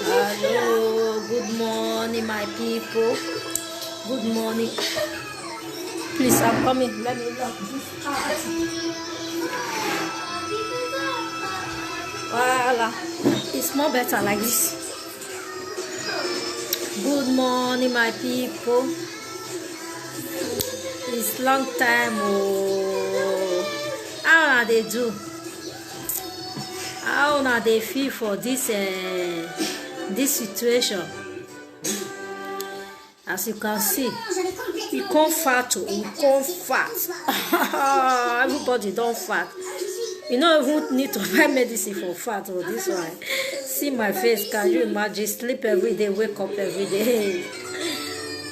Hello, good morning, my people. Good morning. Please, I'm coming. Let me lock this out. Voila. It's more better like this. Good morning, my people. It's long time. Oh, how they do? How now they feel for this situation? As you can see, we can't fat. We can't fat. Everybody don't fat. You don't even need to buy medicine for fat or this one. See my face, can you imagine? Sleep every day, wake up every day.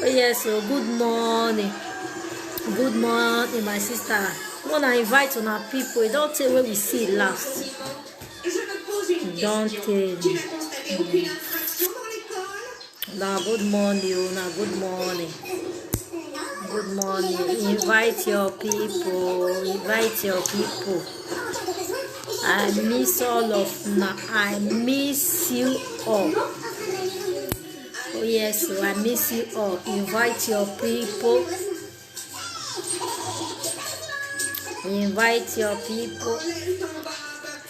Oh yes, so good morning. Good morning, my sister. I want to invite on our people. You don't tell where we see last. Don't tell. Now good morning, now good morning. Good morning. Invite your people. Invite your people. I miss all of now. I miss you all. Oh yes, so I miss you all. Invite your people. Invite your people.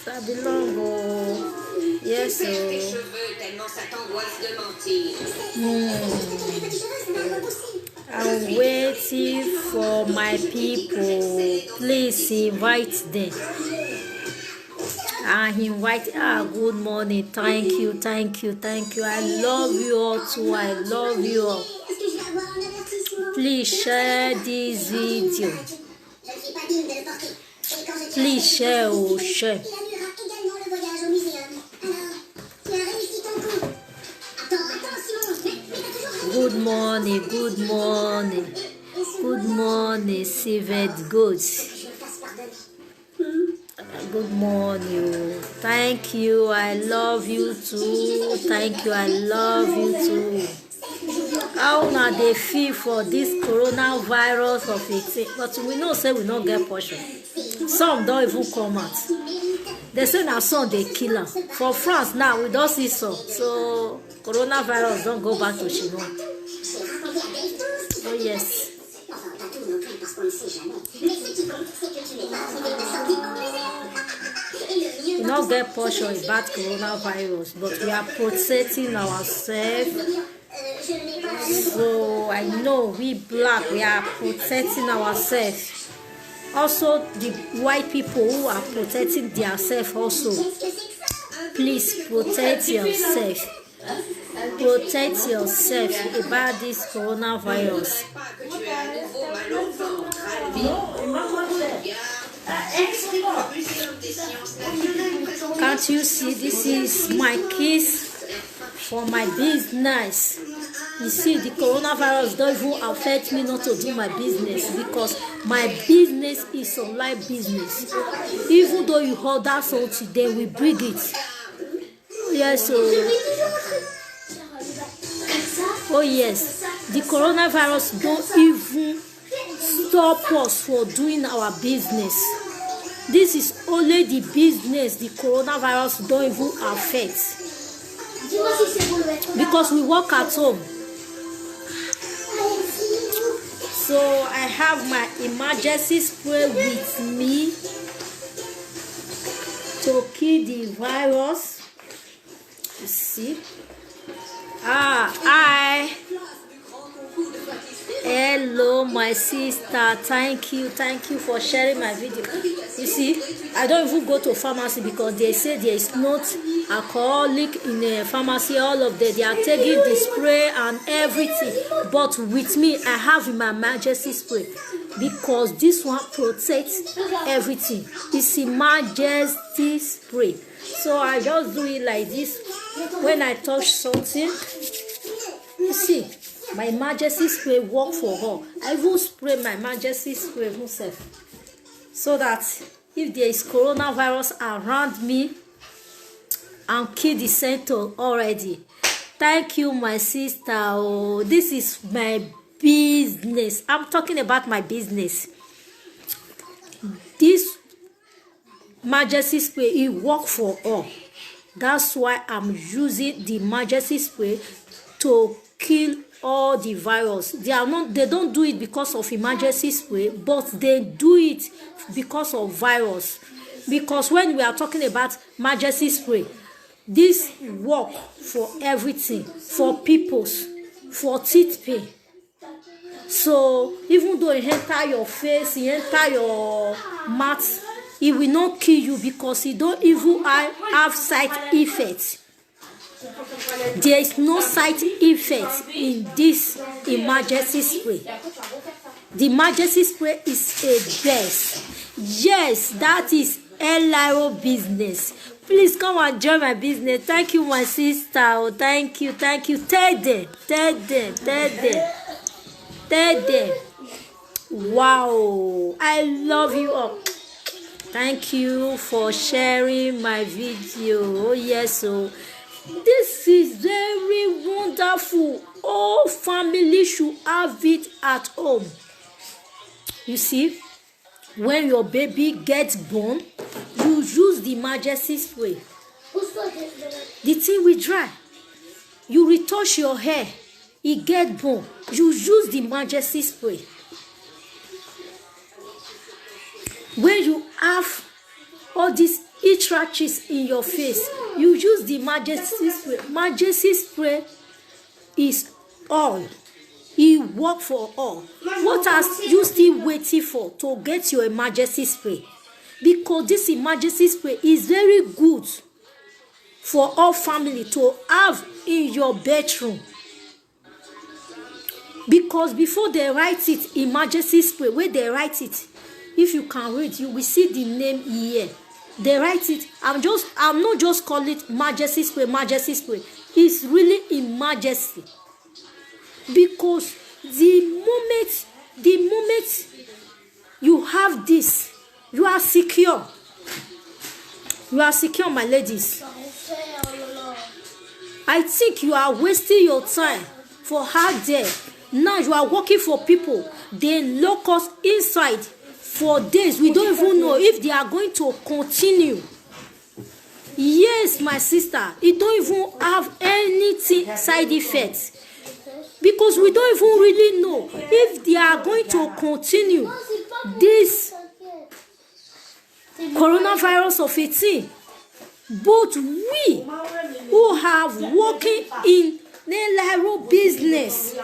Ça belong. Oh. Yes, so. I'm waiting for my people. Please invite them. I invite. Good morning. Thank you, thank you, thank you. I love you all too. I love you all. Please share this video. Please share, oh share. Good morning, good morning, good morning, Sivet Goods. Good morning. Thank you. I love you too. Thank you. I love you too. How now they feel for this coronavirus of 18? But we know say we not get portion. Some don't even come out. They say now some they kill them. For France now we don't see some. So coronavirus don't go back to China. Oh yes. We not get portion about coronavirus, but we are protecting ourselves. So I know we black, we are protecting ourselves. Also the white people who are protecting themselves also. Please protect yourself. Protect yourself about this coronavirus. Can't you see this is my case for my business? You see, the coronavirus don't even affect me not to do my business because my business is online business. Even though you order something, they will bring it. Yes, so oh yes, the coronavirus don't even stop us for doing our business. This is only the business the coronavirus don't even affect because we work at home. So I have my emergency spray with me to kill the virus. You see? Hello my sister, thank you for sharing my video. You see, I don't even go to pharmacy because they say there is not alcoholic in a pharmacy. All of them, they are taking the spray and everything, but with me I have my emergency spray because this one protects everything. It's emergency spray, so I just do it like this. When I touch something, you see, my emergency spray work for her. I will spray my emergency spray myself so that if there is coronavirus around me, I'll kill the center already. Thank you, my sister. Oh, this is my business. I'm talking about my business. This Majesty spray, it work for all. That's why I'm using the Majesty spray to kill all the virus. They don't do it because of emergency spray, but they do it because of virus. Because when we are talking about Majesty spray, this work for everything, for pimples, for teeth pain. So even though it enter your face, it enter your mouth, it will not kill you because it don't even have side effects. There is no side effect in this emergency spray. The emergency spray is a best. Yes, that is Eliro business. Please come and join my business. Thank you, my sister. Oh, thank you. Tede. Wow, I love you all. Thank you for sharing my video. Oh yes, so this is very wonderful. All family should have it at home. You see, when your baby gets born, you use the Majesty spray. The thing will dry. You retouch your hair, it get born. You use the Majesty spray. When you have all these itch rashes in your face, you use the Majesty spray. Majesty spray is all. It work for all. What are you still waiting for to get your Majesty spray? Because this Majesty spray is very good for all family to have in your bedroom. Because before they write it, emergency spray, where they write it, if you can read, you will see the name here. They write it. I'm not just call it Majesty spray. It's really emergency. Because the moment you have this, you are secure. You are secure, my ladies. I think you are wasting your time for hard day. Now you are working for people. They lock us inside for days. We don't even know if they are going to continue. Yes, my sister, it don't even have anything side effects. Because we don't even really know if they are going to continue this coronavirus of 18. But we who have working in Eliro business,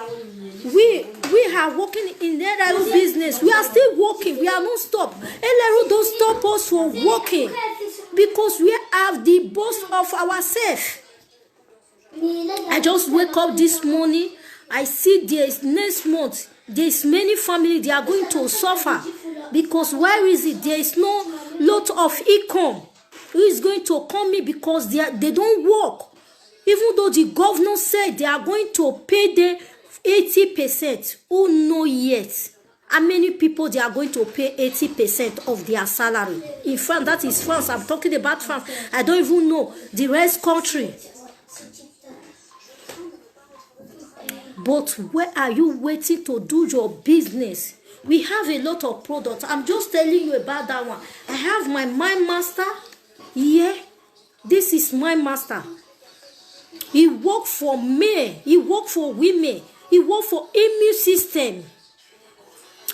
we are working in Eliro business. We are still working. We are not stop. Eliro don't stop us from working because we have the boss of ourselves. I just wake up this morning. I see next month there's many families, they are going to suffer because where is it? There is no lot of income. Who is going to come in because they don't work? Even though the governor said they are going to pay them 80%. Who know yet? How many people they are going to pay 80% of their salary? In France, that is France. I'm talking about France. I don't even know the rest country. But where are you waiting to do your business? We have a lot of products. I'm just telling you about that one. I have my Mind Master. Yeah, this is my master. He work for men. He work for women. He work for immune system.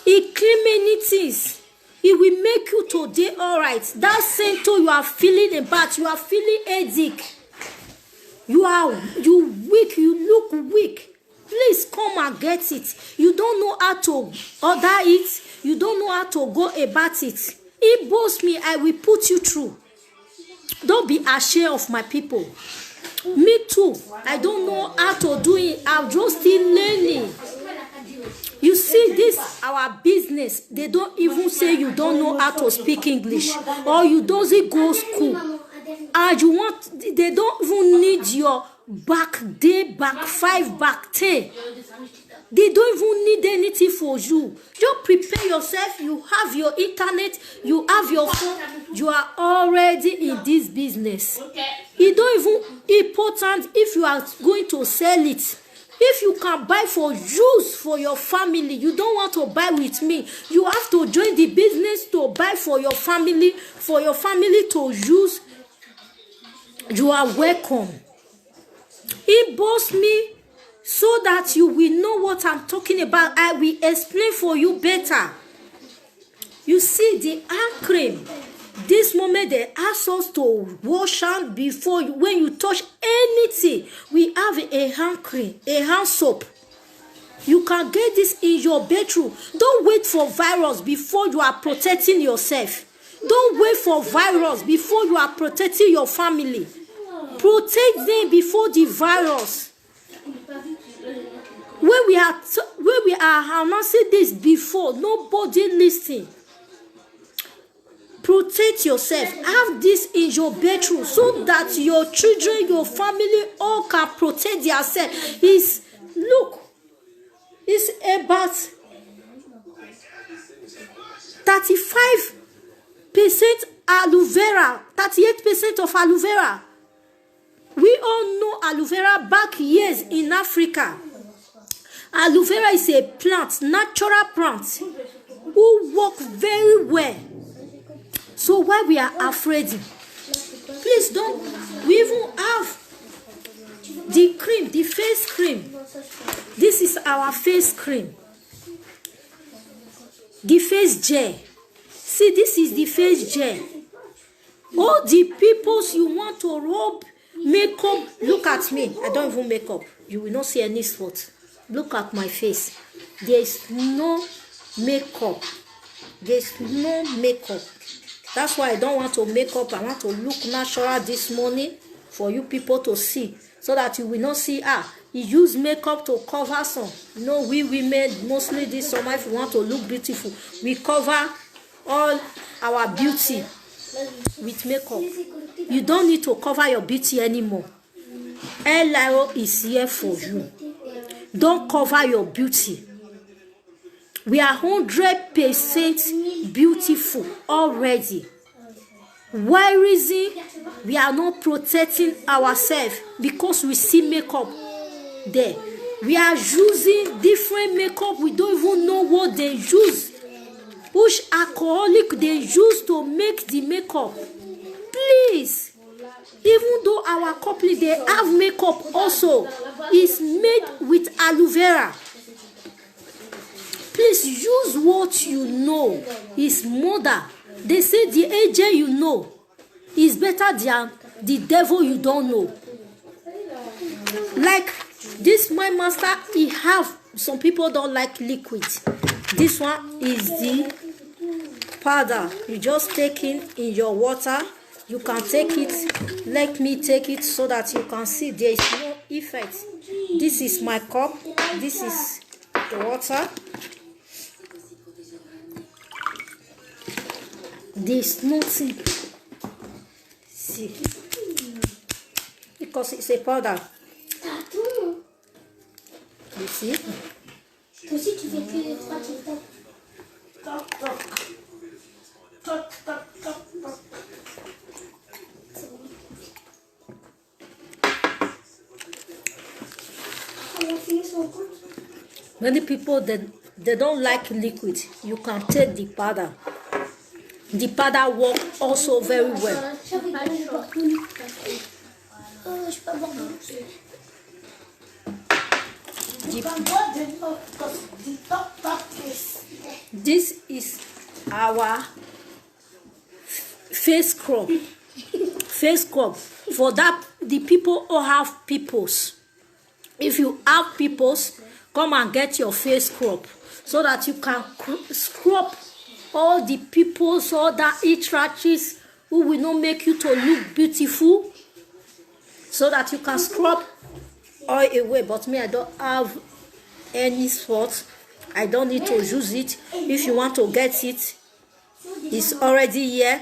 He clean many things. He will make you today all right. That symptom you are feeling about, you are feeling headache. You weak. You look weak. Please come and get it. You don't know how to order it. You don't know how to go about it. He boasts me. I will put you through. Don't be ashamed of my people. Me too. I don't know how to do it. I'm just still learning. You see, this our business. They don't even say you don't know how to speak English or you don't go school. And you want, they don't even need your back day, back 5, back 10. They don't even need anything for you. Just prepare yourself. You have your internet. You have your phone. You are already in this business. It don't even important if you are going to sell it. If you can buy for use for your family, you don't want to buy with me, you have to join the business to buy for your family to use. You are welcome. Inbox me so that you will know what I'm talking about. I will explain for you better. You see, the hand cream, this moment they ask us to wash hand before you. When you touch anything, we have a hand cream, a hand soap. You can get this in your bedroom. Don't wait for virus before you are protecting yourself. Don't wait for virus before you are protecting your family. Protect them before the virus. When we are announcing this before, nobody listening. Protect yourself. Have this in your bedroom so that your children, your family, all can protect themselves. It's about 35% aloe vera, 38% of aloe vera. We all know aloe vera back years in Africa. Aloe vera is a plant, natural plant, who work very well. So why we are afraid? Please don't. We even have the cream, the face cream. This is our face cream. The face gel. See, this is the face gel. All the peoples you want to rub makeup, look at me. I don't even make up. You will not see any spot. Look at my face. There is no makeup. There is no makeup. That's why I don't want to make up. I want to look natural this morning for you people to see, so that you will not see, he used makeup to cover some. No, we women, mostly this summer, if you want to look beautiful, we cover all our beauty with makeup. You don't need to cover your beauty anymore. Elio is here for you. Don't cover your beauty. We are 100% beautiful already. Why reason we are not protecting ourselves? Because we see makeup there. We are using different makeup. We don't even know what they use. Which alcoholic they use to make the makeup. Please, even though our company they have makeup also, is made with aloe vera. Please use what you know is mother. They say the agent you know is better than the devil you don't know. Like this, my master, he have, some people don't like liquid. This one is the powder. You just take it in your water. You can take it. Let me take it so that you can see there is no effect. This is my cup. This is the water. There's nothing. See, because it's a powder. You see? Toi aussi tu fais que les trois TikTok. Many people they don't like liquid. You can take the powder. The powder work also very well. This is our face scrub. Face scrub. For that, the people who have pimples. If you have pimples, come and get your face scrub so that you can scrub all the pimples, all that itches who will not make you to look beautiful, so that you can scrub all away. But me, I don't have any spots. I don't need to use it. If you want to get it, it's already here.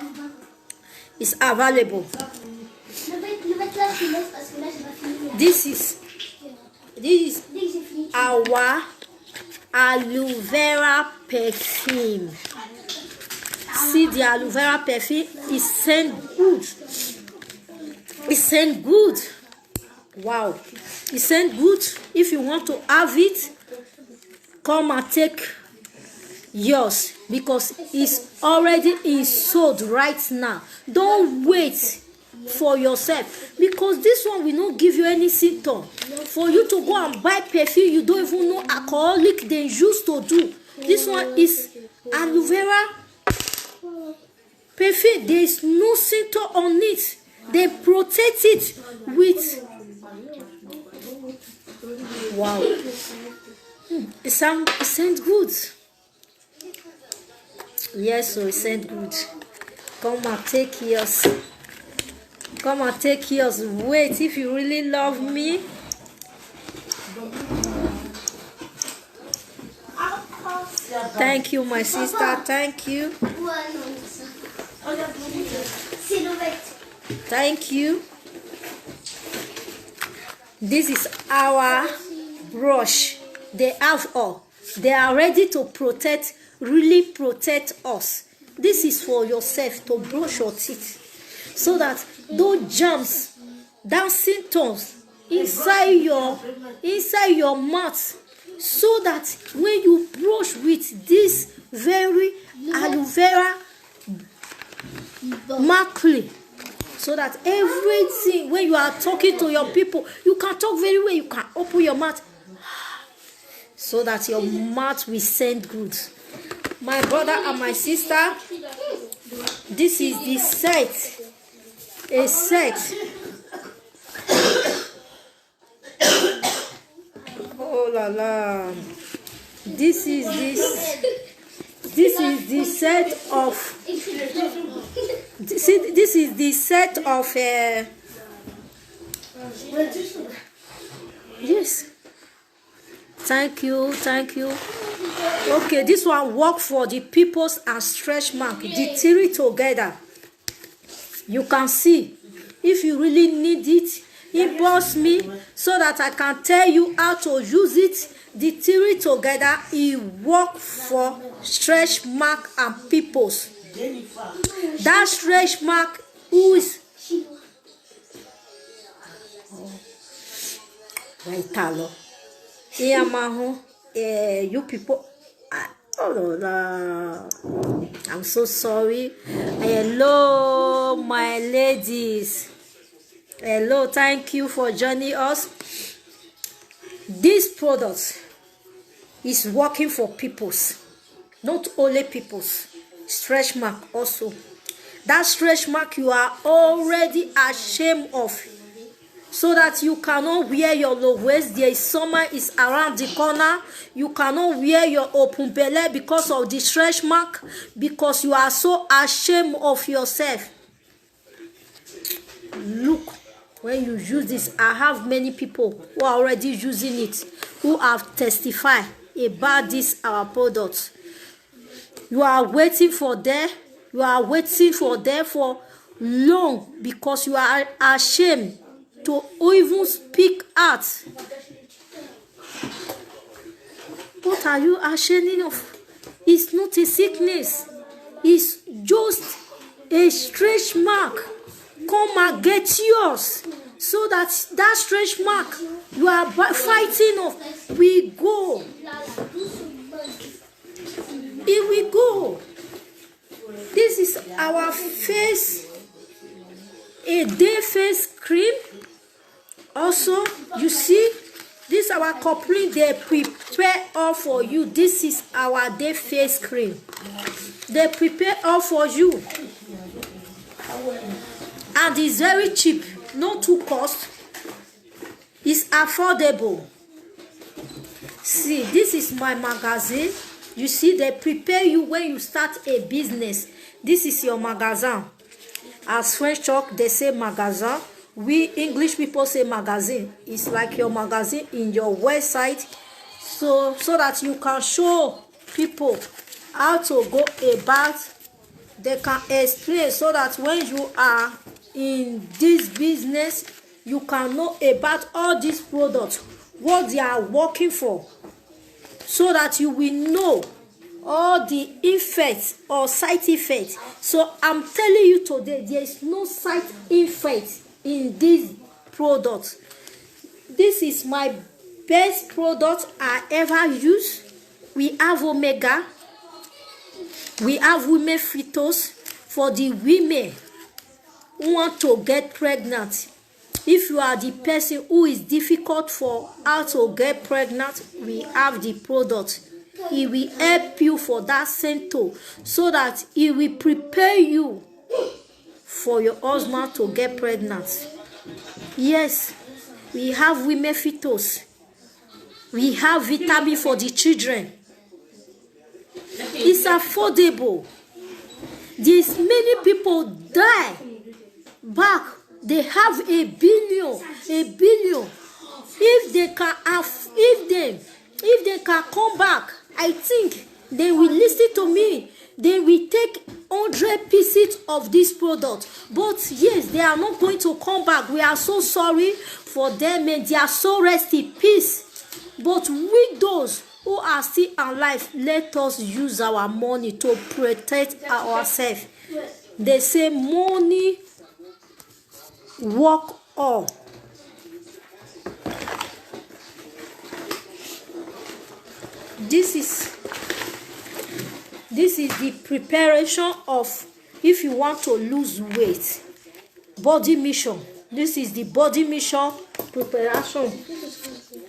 It's available. This is our aloe vera perfume. See, the aloe vera perfume is scent good. It scent good. Wow. It scent good. If you want to have it, come and take yours, because it's already sold right now. Don't wait for yourself, because this one will not give you any symptom. For you to go and buy perfume you don't even know alcoholic they used to do. This one is aloe vera perfume. There is no symptom on it. They protect it with wow. It sounds good. Yes, so it sounds good. Come and take yours. Come and take yours. Wait, if you really love me. Thank you, my sister. Thank you. Thank you. This is our brush. They have all. They are ready to protect, really protect us. This is for yourself, to brush your teeth, so that those germs, that symptoms inside your mouth, so that when you brush with this very aloe vera mackley, so that everything, when you are talking to your people, you can talk very well, you can open your mouth, so that your mouth will sound good. My brother and my sister, this is the set. A set. Oh la la. This is the set of this is the set of yes. Thank you. Okay, this one work for the pimples and stretch mark. The three together. You can see. If you really need it, inbox me so that I can tell you how to use it. The three together, it work for stretch mark and pimples. That stretch mark who is you people, oh no, I'm so sorry. Hello, my ladies. Hello, thank you for joining us. This product is working for peoples, not only peoples. Stretch mark also. That stretch mark you are already ashamed of, so that you cannot wear your low waist. There is summer is around the corner. You cannot wear your open belly because of the stretch mark, because you are so ashamed of yourself. Look, when you use this, I have many people who are already using it, who have testified about this our product. You are waiting for them. You are waiting for them for long, because you are ashamed to even speak out. What are you ashamed of? It's not a sickness. It's just a stretch mark. Come and get yours, so that stretch mark you are fighting of we go. Here we go. This is our face, a day face cream. Also, you see, this is our coupling. They prepare all for you. This is our day face cream. They prepare all for you, and it's very cheap, not too cost. It's affordable. See, this is my magazine. You see, they prepare you when you start a business. This is your magazine. As French talk, they say magazine. We English people say magazine. It's like your magazine in your website, so that you can show people how to go about. They can explain, so that when you are in this business, you can know about all these products, what they are working for, so that you will know all the effects or side effects. So I'm telling you today, there is no side effect in this product. This is my best product I ever used. We have Omega. We have Women Phytos for the women who want to get pregnant. If you are the person who is difficult for how to get pregnant, we have the product. It will help you for that center so that it will prepare you for your husband to get pregnant. Yes, we have Women Phytos. We have vitamin for the children. It's affordable. These many people die back. They have a billion. If they can come back, I think they will listen to me. They will take 100 pieces of this product. But yes, they are not going to come back. We are so sorry for them, and they are so rest in peace. But with those who are still alive, let us use our money to protect ourselves. They say money work all. This is the preparation of if you want to lose weight. Body mission. This is the body mission preparation.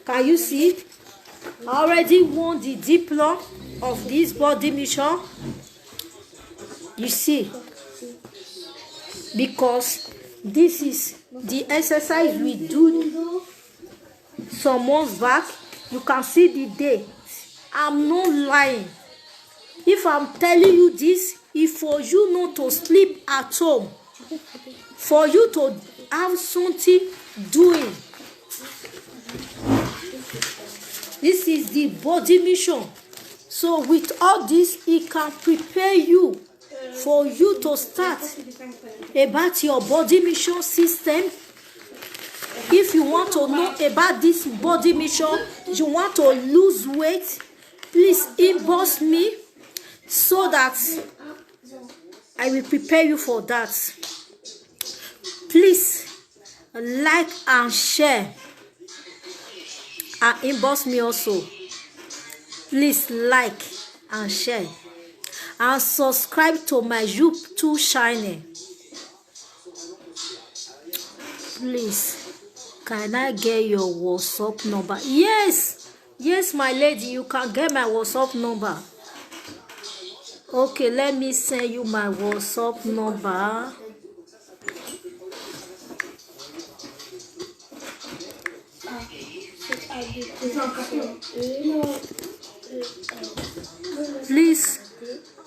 Can you see? I already won the diploma of this body mission. You see, because this is the exercise we do some months back. You can see the day. I'm not lying. If I'm telling you this, it's for you not to sleep at home, for you to have something doing. This is the body mission. So with all this, it can prepare you for you to start about your body mission system. If you want to know about this body mission, you want to lose weight, please inbox me so that I will prepare you for that. Please like and share, and inbox me also. Please like and share, and subscribe to my YouTube channel. Please, can I get your WhatsApp number? Yes, my lady, you can get my WhatsApp number. Okay, let me send you my WhatsApp number. Please,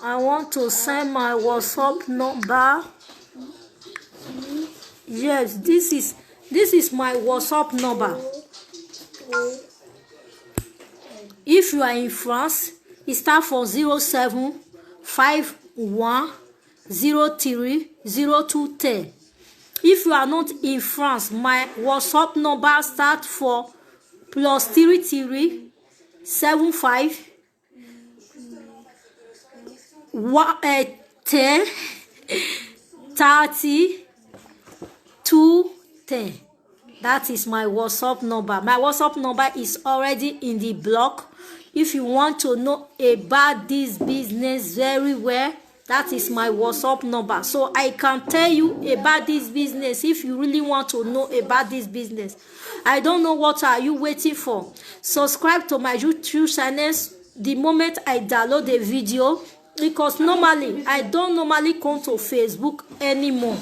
I want to send my WhatsApp number. Yes, this is my WhatsApp number. If you are in France, it starts from 0751030210. If you are not in France, my WhatsApp number starts for +33 75 10 30 210. That is my WhatsApp number. My WhatsApp number is already in the blog. If you want to know about this business very well, that is my WhatsApp number. So I can tell you about this business if you really want to know about this business. I don't know what are you waiting for. Subscribe to my YouTube channels the moment I download the video, because normally I don't normally come to Facebook anymore.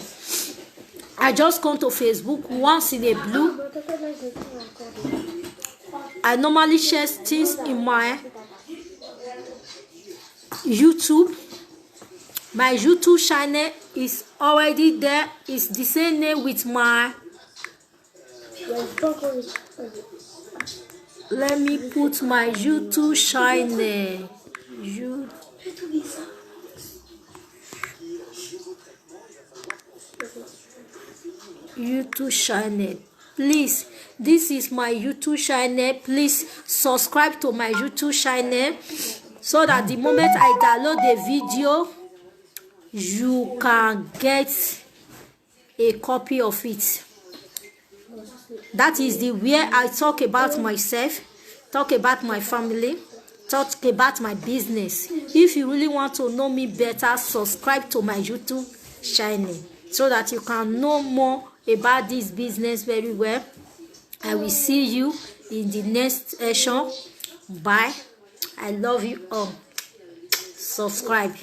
I just come to Facebook once in a blue. I normally share things in my YouTube. My YouTube channel is already there. It's the same name with my. Let me put my YouTube channel. YouTube channel. Please, this is my YouTube channel. Please subscribe to my YouTube channel so that the moment I download the video, you can get a copy of it. That is the where I talk about myself, talk about my family, talk about my business. If you really want to know me better, subscribe to my YouTube channel so that you can know more about this business very well. I will see you in the next session. Bye. I love you all. Subscribe.